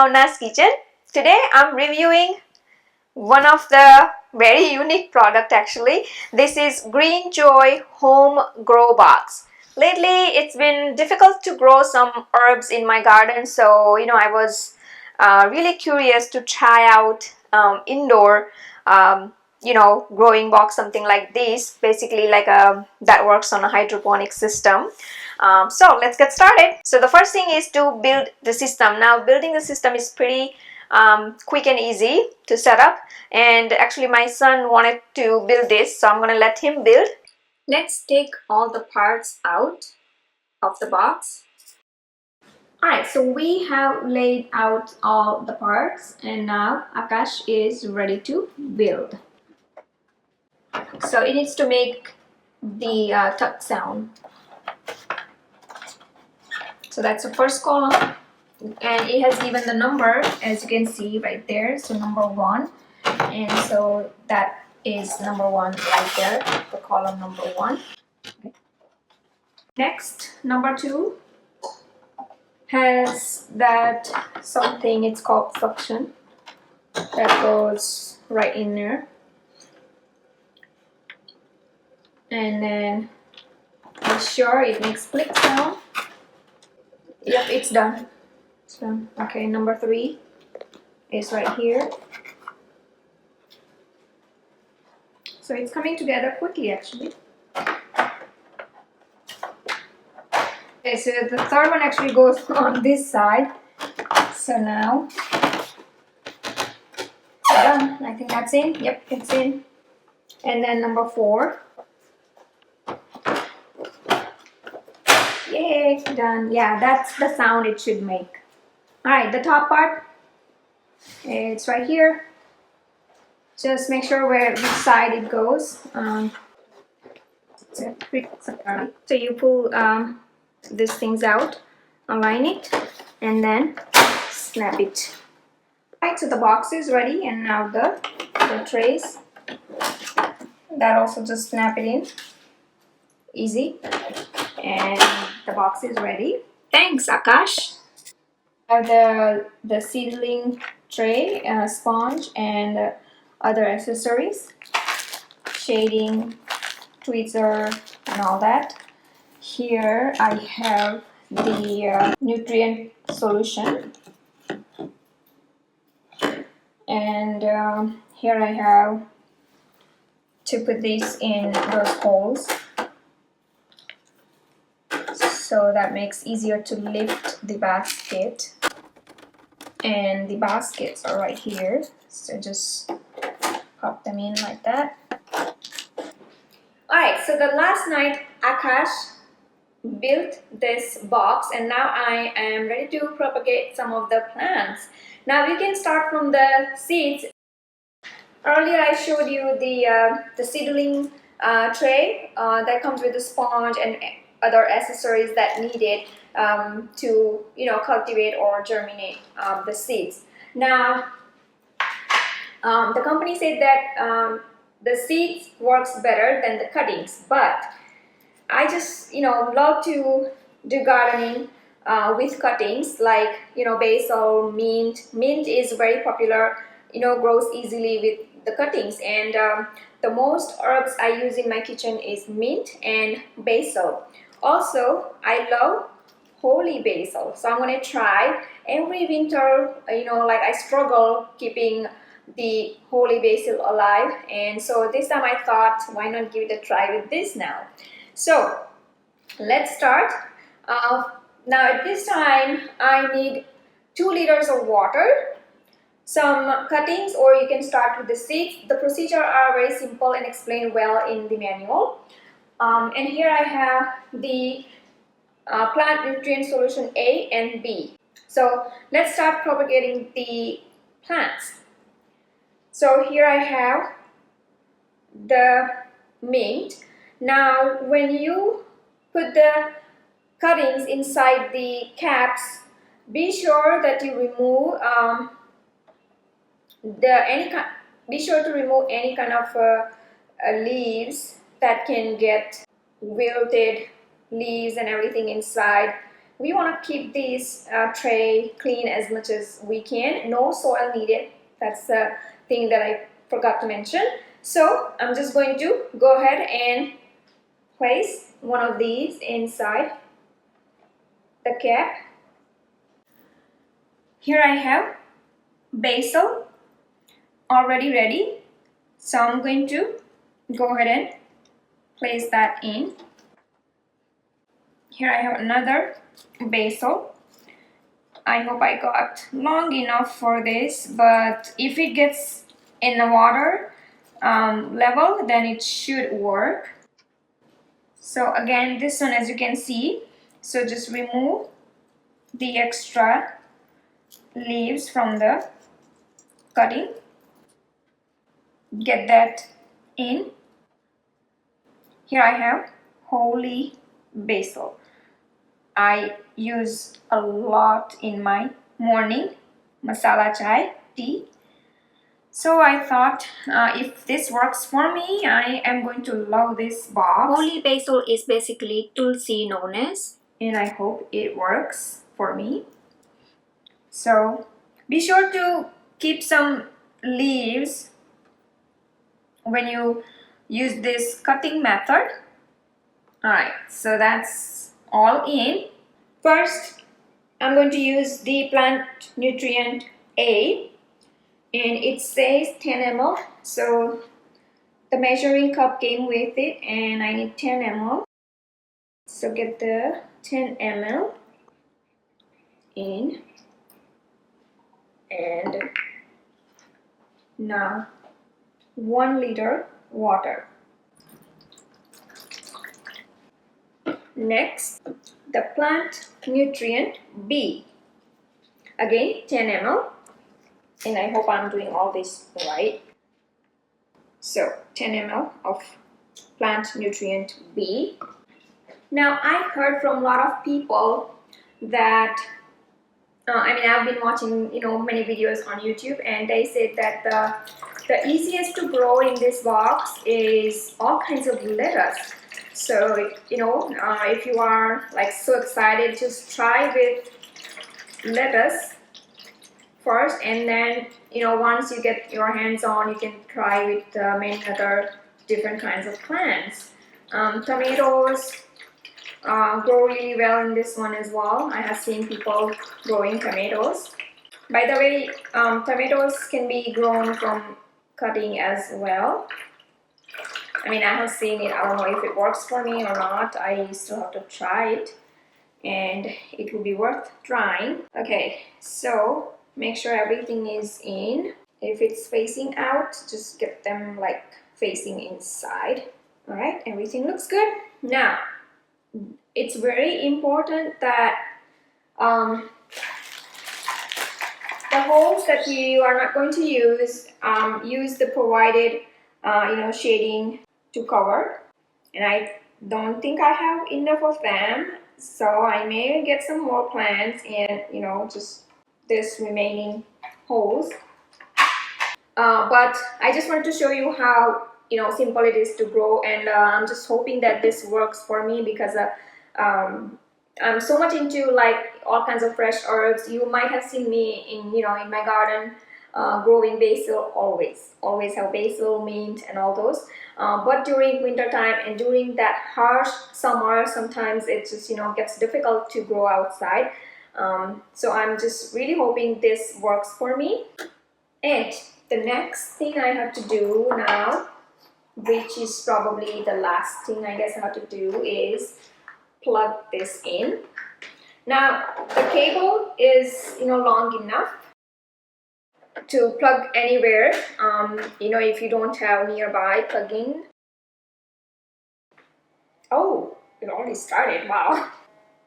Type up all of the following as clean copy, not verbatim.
Bhavna's kitchen. Today I'm reviewing one of the very unique product actually. This is Greenjoy home grow box. Lately it's been difficult to grow some herbs in my garden, so I was really curious to try out indoor growing box, something like this, basically like a that works on a hydroponic system. So let's get started. So the first thing is to build the system. Now building the system is pretty quick and easy to set up, and actually my son wanted to build this, so I'm gonna let him build. Let's take all the parts out of the box. Alright, so we have laid out all the parts and now Akash is ready to build. So it needs to make the tuck sound. So that's the first column, and it has given the number, as you can see right there, so number 1, and so that is number 1 right there, the column number 1. Next, number 2 has that something, it's called suction, that goes right in there, and then make sure it makes click sound. Yep, it's done. So, okay, number 3 is right here. So it's coming together quickly actually. Okay, so the third one actually goes on this side. So now, done. I think that's in. Yep, it's in. And then number 4. Yay, done. Yeah, that's the sound it should make. Alright, the top part, it's right here. Just make sure which side it goes. So you pull these things out, align it, and then snap it. Alright, so the box is ready, and now the trays. That also just snap it in. Easy. And the box is ready. Thanks, Akash. The seedling tray, sponge, and other accessories, shading, tweezer, and all that. Here I have the nutrient solution, and here I have to put these in those holes, so that makes easier to lift the basket. And the baskets are right here, so just pop them in like that. Alright, so the last night Akash built this box, and now I am ready to propagate some of the plants. Now we can start from the seeds. Earlier I showed you the seedling tray that comes with the sponge and other accessories that needed to cultivate or germinate the seeds. Now the company said that the seeds works better than the cuttings, but I just love to do gardening with cuttings, like basil, mint. Mint is very popular, grows easily with the cuttings, and the most herbs I use in my kitchen is mint and basil. Also, I love holy basil, so I'm going to try. Every winter, like I struggle keeping the holy basil alive, and so this time I thought, why not give it a try with this now. So let's start. Now at this time I need 2 liters of water, some cuttings, or you can start with the seeds. The procedure are very simple and explained well in the manual. And here I have the plant nutrient solution A and B. So let's start propagating the plants. So here I have the mint. Now when you put the cuttings inside the caps, be sure that you remove any kind of leaves that can get wilted leaves and everything inside, we want to keep this tray clean as much as we can. No soil needed. That's the thing that I forgot to mention. So I'm just going to go ahead and place one of these inside the cap. Here I have basil already ready, so I'm going to go ahead and place that in. Here I have another basil. I hope I got long enough for this, but if it gets in the water level, then it should work. So again, this one, as you can see, so just remove the extra leaves from the cutting, get that in. Here I have holy basil. I use a lot in my morning masala chai tea. So I thought if this works for me, I am going to love this box. Holy basil is basically tulsi known as, and I hope it works for me. So be sure to keep some leaves when you use this cutting method. Alright, so that's all in. First, I'm going to use the plant nutrient A, and it says 10 ml. So the measuring cup came with it, and I need 10 ml. So get the 10 ml in, and now 1 liter water. Next, the plant nutrient B, again 10 ml, and I hope I'm doing all this right. So 10 ml of plant nutrient B. Now I heard from a lot of people that I've been watching many videos on YouTube, and they said that the easiest to grow in this box is all kinds of lettuce. So if you are like so excited, just try with lettuce first, and then once you get your hands on, you can try with many other different kinds of plants. Tomatoes grow really well in this one as well. I have seen people growing tomatoes. By the way, tomatoes can be grown from cutting as well. I have seen it. I don't know if it works for me or not. I still have to try it, and it will be worth trying. Okay, so make sure everything is in. If it's facing out, just get them like facing inside. All right, everything looks good. Now, it's very important that the holes that you are not going to use, use the provided shading to cover, and I don't think I have enough of them, so I may get some more plants and just this remaining holes, but I just wanted to show you how simple it is to grow, and I'm just hoping that this works for me, because I'm so much into like all kinds of fresh herbs. You might have seen me in in my garden growing basil. Always have basil, mint, and all those. But during winter time and during that harsh summer, sometimes it just gets difficult to grow outside. So I'm just really hoping this works for me. And the next thing I have to do now, which is probably the last thing I guess I have to do, is plug this in. Now the cable is long enough to plug anywhere, if you don't have nearby plug-in. Oh, it already started. Wow.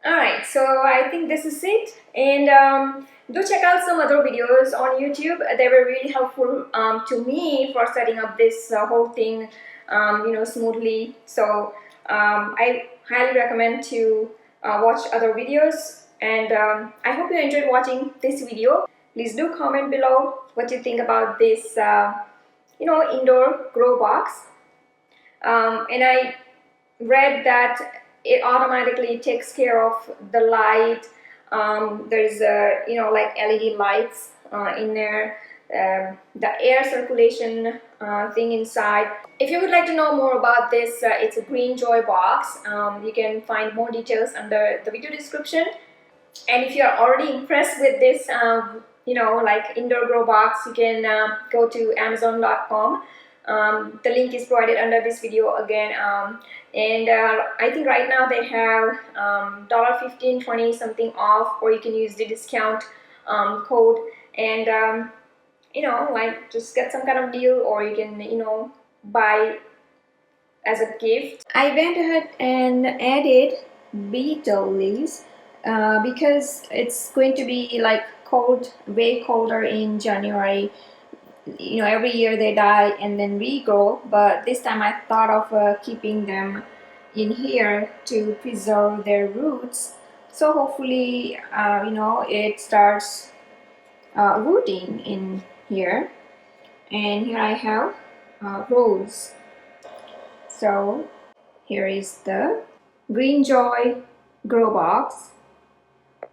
Alright, so I think this is it, and do check out some other videos on YouTube. They were really helpful to me for setting up this whole thing smoothly. So I highly recommend to watch other videos, and I hope you enjoyed watching this video. Please do comment below what you think about this indoor grow box. And I read that it automatically takes care of the light. There's like LED lights in there, the air circulation thing inside. If you would like to know more about this, it's a Greenjoy box. You can find more details under the video description. And if you're already impressed with this like indoor grow box, you can go to amazon.com. The link is provided under this video again, and I think right now they have $15, 20 something off, or you can use the discount code, and like just get some kind of deal, or you can buy as a gift. I went ahead and added beetle leaves because it's going to be like cold, way colder in January. Every year they die and then regrow, but this time I thought of keeping them in here to preserve their roots. So hopefully it starts rooting in here. And here I have rose. So here is the Greenjoy grow box.